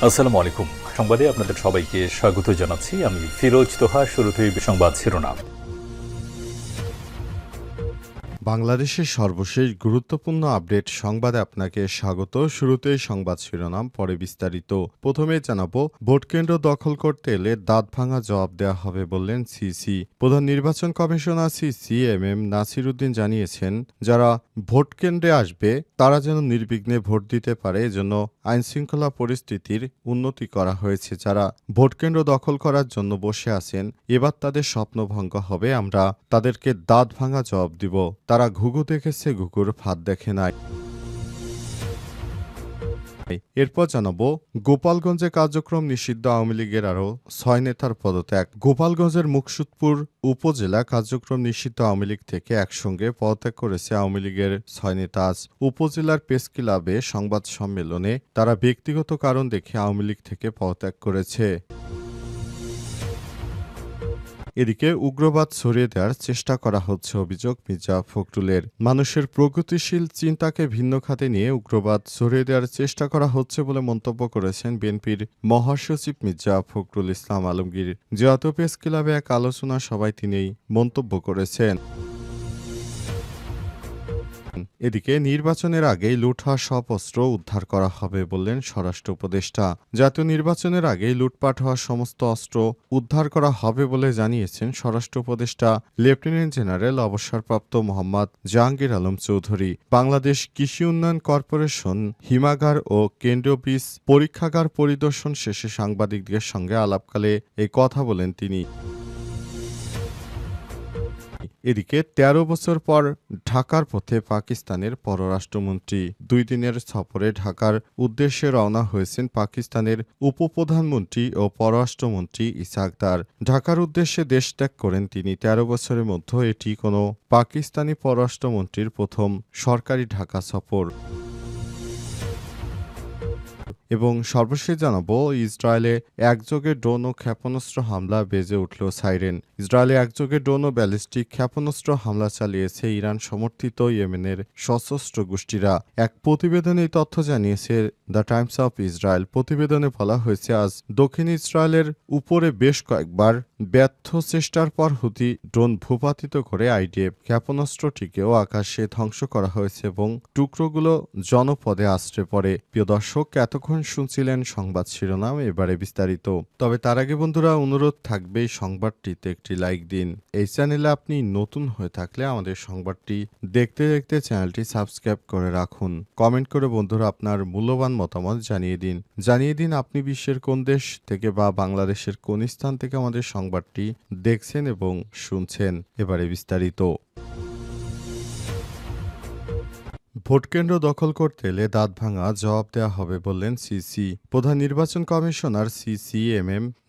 আসসালামু আলাইকুম। সংবাদে আপনাদের সবাইকে স্বাগত জানাচ্ছি। আমি ফিরোজ তোহা। শুরুতেই সংবাদ শিরোনাম। বাংলাদেশের সর্বশেষ গুরুত্বপূর্ণ আপডেট সংবাদে আপনাকে স্বাগত। শুরুতেই সংবাদ শিরোনাম, পরে বিস্তারিত। প্রথমে জানাবো, ভোটকেন্দ্র দখল করতে এলে দাঁত ভাঙা জবাব দেওয়া হবে বললেন সিসি। প্রধান নির্বাচন কমিশনার সিসি নাসির উদ্দিন জানিয়েছেন, যারা ভোটকেন্দ্রে আসবে তারা যেন নির্বিঘ্নে ভোট দিতে পারে, এজন্য আইনশৃঙ্খলা পরিস্থিতির উন্নতি করা হয়েছে। যারা ভোটকেন্দ্র দখল করার জন্য বসে আছেন, এবার তাদের স্বপ্নভঙ্গ হবে। আমরা তাদেরকে দাঁত ভাঙা জবাব দিব। তারা ঘুঘু দেখেছে, ঘুঘুর ফাঁদ দেখে নাই। এরপর জানাবো, গোপালগঞ্জে কার্যক্রম নিষিদ্ধ আওয়ামী লীগের আরও ৬ নেতার পদত্যাগ। গোপালগঞ্জের মুকসুদপুর উপজেলা কার্যক্রম নিষিদ্ধ আওয়ামী লীগ থেকে একসঙ্গে পদত্যাগ করেছে আওয়ামী লীগের ৬ নেতা। আজ উপজেলার প্রেস ক্লাবে সংবাদ সম্মেলনে তারা ব্যক্তিগত কারণ দেখে আওয়ামী লীগ থেকে পদত্যাগ করেছে। এদিকে উগ্রবাদ ছড়িয়ে দেওয়ার চেষ্টা করা হচ্ছে অভিযোগ মির্জা ফখরুলের। মানুষের প্রগতিশীল চিন্তাকে ভিন্ন খাতে নিয়ে উগ্রবাদ ছড়িয়ে দেওয়ার চেষ্টা করা হচ্ছে বলে মন্তব্য করেছেন বিএনপির মহাসচিব মির্জা ফখরুল ইসলাম আলমগীর। জাতীয় প্রেস ক্লাবে এক আলোচনা সভায় তিনি মন্তব্য করেছেন। এদিকে নির্বাচনের আগেই লুট হওয়া সব অস্ত্র উদ্ধার করা হবে বললেন স্বরাষ্ট্র উপদেষ্টা। জাতীয় নির্বাচনের আগেই লুটপাট হওয়া সমস্ত অস্ত্র উদ্ধার করা হবে বলে জানিয়েছেন স্বরাষ্ট্র উপদেষ্টা লেফটেন্যান্ট জেনারেল অবসরপ্রাপ্ত মোহাম্মদ জাহাঙ্গীর আলম চৌধুরী। বাংলাদেশ কৃষি উন্নয়ন কর্পোরেশন হিমাগার ও কেন্দ্রীয় বীজ পরীক্ষাগার পরিদর্শন শেষে সাংবাদিকদের সঙ্গে আলাপকালে এই কথা বলেন তিনি। এদিকে ১৩ বছর পর ঢাকার পথে পাকিস্তানের পররাষ্ট্রমন্ত্রী। ২ দিনের সফরে ঢাকার উদ্দেশ্যে রওনা হয়েছেন পাকিস্তানের উপপ্রধানমন্ত্রী ও পররাষ্ট্রমন্ত্রী ইসহাক দার। ঢাকার উদ্দেশ্যে দেশ ত্যাগ করেন তিনি। ১৩ বছরের মধ্যে এটি কোনো পাকিস্তানি পররাষ্ট্রমন্ত্রীর প্রথম সরকারি ঢাকা সফর। এবং সর্বশেষ জানাবো, ইসরায়েলে একযোগে ড্রোন ও ক্ষেপণাস্ত্র হামলা বেজে উঠল সাইরেন। ইসরায়েলে একযোগে ড্রোন ও ব্যালিস্টিক ক্ষেপণাস্ত্র হামলা চালিয়েছে ইরান সমর্থিত ইয়েমেনের সশস্ত্র গোষ্ঠীরা। এক প্রতিবেদনে এই তথ্য জানিয়েছে দ্য টাইমস অফ ইসরায়েল। প্রতিবেদনে বলা হয়েছে, আজ দক্ষিণ ইসরায়েলের উপরে বেশ কয়েকবার ব্যর্থ চেষ্টার পর হুতি ড্রোন ভূপাতিত করে আইডিএফ ক্ষেপণাস্ত্রটিকেও আকাশে ধ্বংস করা হয়েছে এবং টুকরোগুলো জনপদে আশ্রে পড়ে। প্রিয় দর্শক, এতক্ষণ শুনছিলেন সংবাদ শিরোনাম, এবারে বিস্তারিত। তবে তার আগে বন্ধুরা, অনুরোধ থাকবে এই সংবাদটিতে একটি লাইক দিন। এই চ্যানেলে আপনি নতুন হয়ে থাকলে আমাদের সংবাদটি দেখতে দেখতে চ্যানেলটি সাবস্ক্রাইব করে রাখুন। কমেন্ট করে বন্ধুরা আপনার মূল্যবান মতামত জানিয়ে দিন আপনি বিশ্বের কোন দেশ থেকে বা বাংলাদেশের কোন স্থান থেকে আমাদের সংবাদটি দেখছেন এবং শুনছেন। এবারে বিস্তারিত। ভোটকেন্দ্র দখল করতে এলে দাঁত ভাঙা জবাব দেওয়া হবে বললেন সিসি। প্রধান নির্বাচন কমিশনার সিসি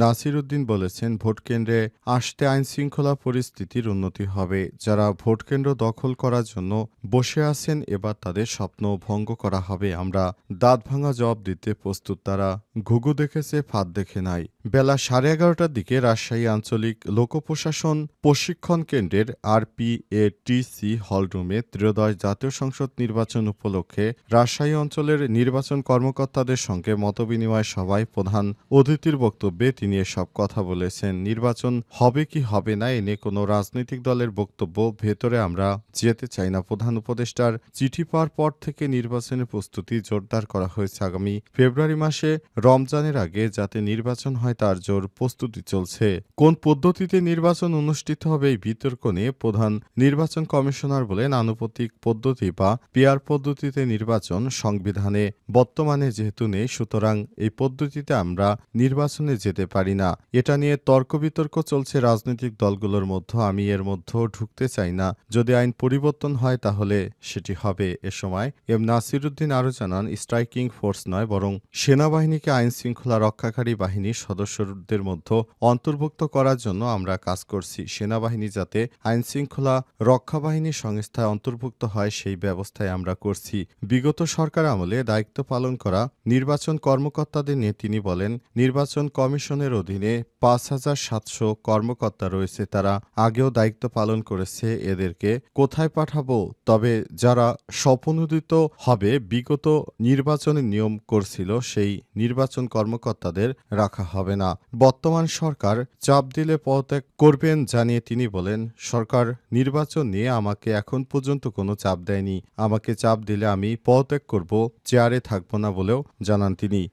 নাসির উদ্দিন বলেছেন, ভোটকেন্দ্রে আসতে আইনশৃঙ্খলা পরিস্থিতির উন্নতি হবে। যারা ভোটকেন্দ্র দখল করার জন্য বসে আছেন, এবার তাদের স্বপ্ন ভঙ্গ করা হবে। আমরা দাঁত ভাঙা জবাব দিতে প্রস্তুত। তারা ঘুঘু দেখেছে, ফাঁদ দেখে নাই। বেলা 11:30টার দিকে রাজশাহী আঞ্চলিক লোকপ্রশাসন প্রশিক্ষণ কেন্দ্রের RPATC হলরুমে ত্রয়োদশ জাতীয় সংসদ নির্বাচন উপলক্ষে রাজশাহী অঞ্চলের নির্বাচন কর্মকর্তাদের সঙ্গে মতবিনিময় সভায় প্রধান অতিথির বক্তব্যে তিনি এসব কথা বলেছেন। নির্বাচন হবে কি হবে না এ নিয়ে কোনো রাজনৈতিক দলের বক্তব্য ভেতরে আমরা যেতে চাই না। প্রধান উপদেষ্টার চিঠি পাওয়ার পর থেকে নির্বাচনের প্রস্তুতি জোরদার করা হয়েছে। আগামী ফেব্রুয়ারি মাসে রমজানের আগে যাতে নির্বাচন হয় তার জোর প্রস্তুতি চলছে। কোন পদ্ধতিতে নির্বাচন অনুষ্ঠিত হবে এই বিতর্ক নিয়ে প্রধান নির্বাচন কমিশনার বলেন, আনুপাতিক পদ্ধতি বা পিআর পদ্ধতিতে নির্বাচন সংবিধানে বর্তমানে যেহেতু নেই, সুতরাং এই পদ্ধতিতে আমরা নির্বাচনে যেতে পারি না। এটা নিয়ে তর্ক বিতর্ক চলছে রাজনৈতিক দলগুলোর মধ্যে। আমি এর মধ্যেও ঢুকতে চাই না। যদি আইন পরিবর্তন হয় তাহলে সেটি হবে। এ সময় নাসির উদ্দিন আরও জানান, স্ট্রাইকিং ফোর্স নয় বরং সেনাবাহিনীকে আইন শৃঙ্খলা রক্ষাকারী বাহিনীর সদস্য সদস্যদের মধ্যে অন্তর্ভুক্ত করার জন্য আমরা কাজ করছি। সেনাবাহিনী যাতে আইনশৃঙ্খলা রক্ষা বাহিনী সংস্থায় অন্তর্ভুক্ত হয় সেই ব্যবস্থায় আমরা করছি। বিগত সরকার আমলে দায়িত্ব পালন করা নির্বাচন কর্মকর্তাদের নিয়ে তিনি বলেন, নির্বাচন কমিশনের অধীনে ৫,৭০০ কর্মকর্তা রয়েছে, তারা আগেও দায়িত্ব পালন করেছে। এদেরকে কোথায় পাঠাবো? তবে যারা স্বপ্রণোদিত হবে বিগত নির্বাচনের নিয়ম করছিল সেই নির্বাচন কর্মকর্তাদের রাখা হবে না। বর্তমান সরকার চাপ দিলে পদত্যাগ করবেন জানিয়ে তিনি বলেন, সরকার নির্বাচন নিয়ে আমাকে এখন পর্যন্ত কোনো চাপ দেয়নি। আমাকে চাপ দিলে আমি পদত্যাগ করব, চেয়ারে থাকবো না বলেও জানান তিনি।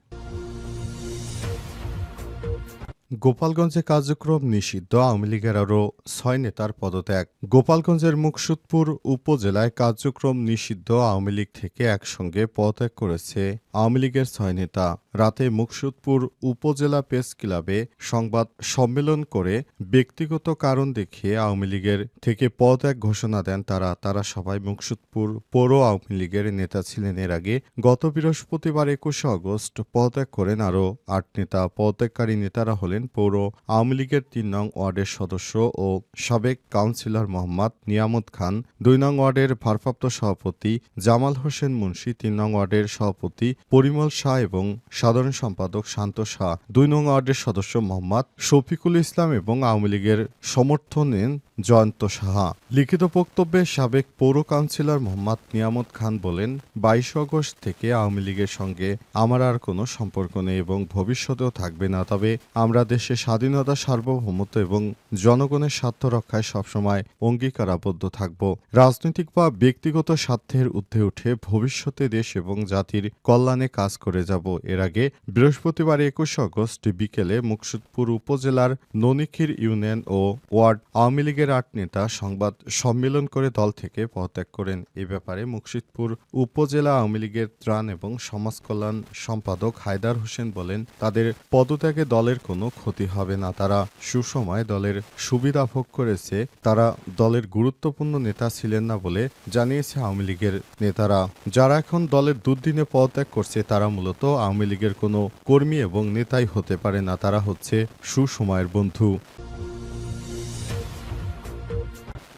গোপালগঞ্জে কার্যক্রম নিষিদ্ধ, আওয়ামী লীগের আরও ৬ নেতার পদত্যাগ। গোপালগঞ্জের মুকসুদপুর উপজেলায় কার্যক্রম নিষিদ্ধ আওয়ামী লীগ থেকে একসঙ্গে পদত্যাগ করেছে আওয়ামী লীগের ৬ নেতা। রাতে মুকসুদপুর উপজেলা প্রেস ক্লাবে সংবাদ সম্মেলন করে ব্যক্তিগত কারণ দেখিয়ে আওয়ামী লীগের থেকে পদত্যাগ ঘোষণা দেন তারা সবাই মুকসুদপুর পৌর আওয়ামী লীগের নেতা ছিলেন। এর আগে গত বৃহস্পতিবার ২১ আগস্ট পদত্যাগ করেন আরও ৮ নেতা। পদত্যাগকারী নেতারা হলেন পৌর আওয়ামী লীগের ৩ নং ওয়ার্ডের সদস্য ও সাবেক কাউন্সিলর মোহাম্মদ নিয়ামত খান, ২ নং ওয়ার্ডের ভারপ্রাপ্ত সভাপতি জামাল হোসেন মুন্সি, ৩ নং ওয়ার্ডের সভাপতি পরিমল শাহ এবং সাধারণ সম্পাদক শান্ত শাহ, ২ নং ওয়ার্ডের সদস্য মোহাম্মদ শফিকুল ইসলাম এবং আওয়ামী লীগের সমর্থন নেন জয়ন্ত সাহা। লিখিত বক্তব্যে সাবেক পৌর কাউন্সিলর মোহাম্মদ নিয়ামত খান বলেন, ২২ আগস্ট থেকে আওয়ামী লীগের সঙ্গে আমার আর কোনো সম্পর্ক নেই এবং ভবিষ্যতেও থাকবে না। তবে আমরা দেশের স্বাধীনতা, সার্বভৌমত্ব এবং জনগণের স্বার্থ রক্ষায় সবসময় অঙ্গীকারাবদ্ধ থাকব। রাজনৈতিক বা ব্যক্তিগত স্বার্থের ঊর্ধ্বে উঠে ভবিষ্যতে দেশ এবং জাতির কল্যাণে কাজ করে যাব। এর আগে বৃহস্পতিবার ২১ আগস্ট বিকেলে মুকসুদপুর উপজেলার ননিখির ইউনিয়ন ও ওয়ার্ড আওয়ামী লীগের ৮ নেতা সংবাদ সম্মেলন করে দল থেকে পদত্যাগ করেন। এ ব্যাপারে মুকসুদপুর উপজেলা আওয়ামী লীগের ত্রাণ এবং সমাজ কল্যাণ সম্পাদক হায়দার হোসেন বলেন, তাদের পদত্যাগে দলের কোনো ক্ষতি হবে না। তারা সুসময় দলের সুবিধা ভোগ করেছে। তারা দলের গুরুত্বপূর্ণ নেতা ছিলেন না বলে জানিয়েছে আওয়ামী লীগের নেতারা। যারা এখন দলের দুর্দিনে পদত্যাগ করছে তারা মূলত আওয়ামী লীগের কোনো কর্মী এবং নেতাই হতে পারে না, তারা হচ্ছে সুসময়ের বন্ধু।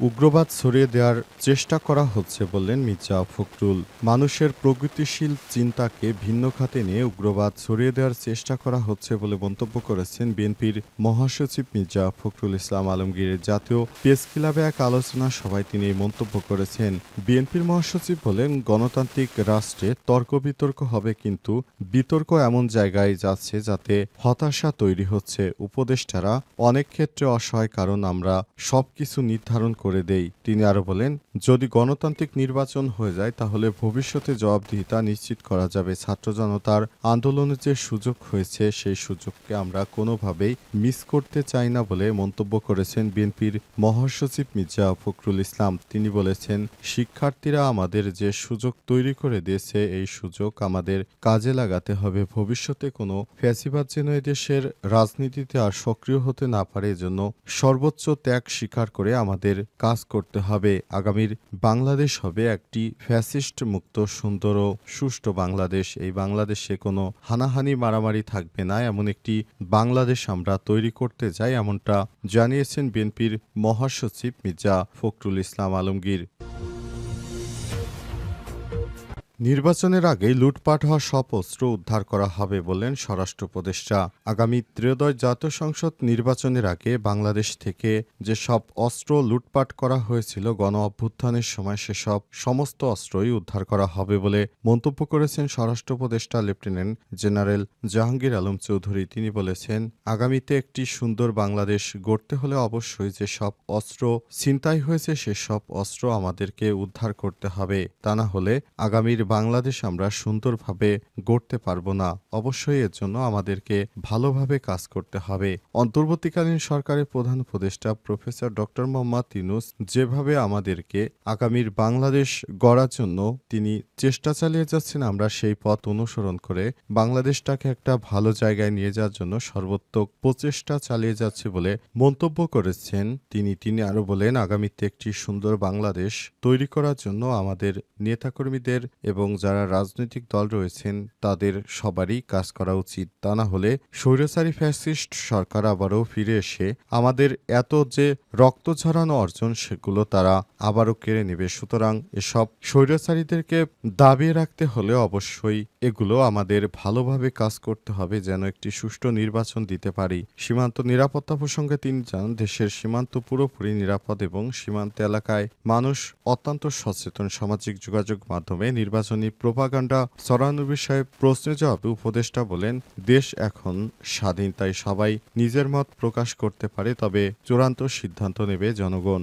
উগ্রবাদ ছড়িয়ে দেওয়ার চেষ্টা করা হচ্ছে বললেন মির্জা ফখরুল। মানুষের প্রগতিশীল চিন্তাকে ভিন্ন খাতে নিয়ে উগ্রবাদ ছড়িয়ে দেওয়ার চেষ্টা করা হচ্ছে বলে মন্তব্য করেছেন বিএনপির মহাসচিব মির্জা ফখরুল ইসলাম আলমগীর। জাতীয় প্রেস ক্লাবে এক আলোচনা সভায় তিনি এই মন্তব্য করেছেন। বিএনপির মহাসচিব বলেন, গণতান্ত্রিক রাষ্ট্রে তর্ক বিতর্ক হবে, কিন্তু বিতর্ক এমন জায়গায় যাচ্ছে যাতে হতাশা তৈরি হচ্ছে। উপদেষ্টারা অনেক ক্ষেত্রে অসহায়, কারণ আমরা সবকিছু নির্ধারণ করে দেই। তিনি আরো বলেন, যদি গণতান্ত্রিক নির্বাচন হয়ে যায় তাহলে ভবিষ্যতে জবাবদিহিতা নিশ্চিত করা যাবে। ছাত্র জনতার আন্দোলনের যে সুযোগ হয়েছে সেই সুযোগকে আমরা কোনোভাবেই মিস করতে চাই না বলে মন্তব্য করেছেন বিএনপির মহাসচিব মির্জা ফখরুল ইসলাম। তিনি বলেছেন, শিক্ষার্থীরা আমাদের যে সুযোগ তৈরি করে দিয়েছে এই সুযোগ আমাদের কাজে লাগাতে হবে। ভবিষ্যতে কোনো ফ্যাসিবাদ যেন এদেশের রাজনীতিতে আর সক্রিয় হতে না পারে, এজন্য সর্বোচ্চ ত্যাগ স্বীকার করে আমাদের কাজ করতে হবে। আগামীর বাংলাদেশ হবে একটি ফ্যাসিস্ট মুক্ত, সুন্দর ও সুষ্ঠু বাংলাদেশ। এই বাংলাদেশে কোনো হানাহানি মারামারি থাকবে না, এমন একটি বাংলাদেশ আমরা তৈরি করতে চাই, এমনটা জানিয়েছেন বিএনপির মহাসচিব মির্জা ফখরুল ইসলাম আলমগীর। নির্বাচনের আগে লুটপাট হওয়া সব অস্ত্র উদ্ধার করা হবে বললেন স্বরাষ্ট্র উপদেষ্টা। আগামী ত্রয়োদশ জাতীয় সংসদ নির্বাচনের আগে বাংলাদেশ থেকে যে সব অস্ত্র লুটপাট করা হয়েছিল গণ অভ্যুত্থানের সময়, সেসব সমস্ত অস্ত্রই উদ্ধার করা হবে বলে মন্তব্য করেছেন স্বরাষ্ট্র উপদেষ্টা লেফটেন্যান্ট জেনারেল জাহাঙ্গীর আলম চৌধুরী। তিনি বলেছেন, আগামীতে একটি সুন্দর বাংলাদেশ গড়তে হলে অবশ্যই যে সব অস্ত্র ছিনতাই হয়েছে সেসব অস্ত্র আমাদেরকে উদ্ধার করতে হবে। তা না হলে আগামীর বাংলাদেশ আমরা সুন্দরভাবে গড়তে পারবো না। অবশ্যই এর জন্য আমাদেরকে ভালোভাবে কাজ করতে হবে। অন্তর্বর্তীকালীন সরকারের প্রধান উপদেষ্টা প্রফেসর ডক্টর মোহাম্মদ ইউনূস যেভাবে আমাদেরকে আগামীর বাংলাদেশ গড়ার জন্য তিনি চেষ্টা চালিয়ে যাচ্ছেন, আমরা সেই পথ অনুসরণ করে বাংলাদেশটাকে একটা ভালো জায়গায় নিয়ে যাওয়ার জন্য সর্বোত্তক প্রচেষ্টা চালিয়ে যাচ্ছে বলে মন্তব্য করেছেন তিনি আরো বলেন, আগামীতে একটি সুন্দর বাংলাদেশ তৈরি করার জন্য আমাদের নেতাকর্মীদের এবং যারা রাজনৈতিক দল রয়েছেন তাদের সবারই কাজ করা উচিত। তা না হলে স্বৈরাচারী ফ্যাসিস্ট সরকার আবারও ফিরে এসে আমাদের এত যে রক্ত ঝরানো অর্জন সেগুলো তারা আবারও কেড়ে নেবে। সুতরাং এসব স্বৈরাচারীদেরকে দাবিয়ে রাখতে হলে অবশ্যই এগুলো আমাদের ভালোভাবে কাজ করতে হবে যেন একটি সুষ্ঠু নির্বাচন দিতে পারি। সীমান্ত নিরাপত্তা প্রসঙ্গে তিনি জানান, দেশের সীমান্ত পুরোপুরি নিরাপদ এবং সীমান্ত এলাকায় মানুষ অত্যন্ত সচেতন। সামাজিক যোগাযোগ মাধ্যমে নির্বাচনী প্রোপাগান্ডা ছড়ানোর বিষয়ে প্রশ্নের জবাবে উপদেষ্টা বলেন, দেশ এখন স্বাধীন, তাই সবাই নিজের মত প্রকাশ করতে পারে, তবে চূড়ান্ত সিদ্ধান্ত নেবে জনগণ।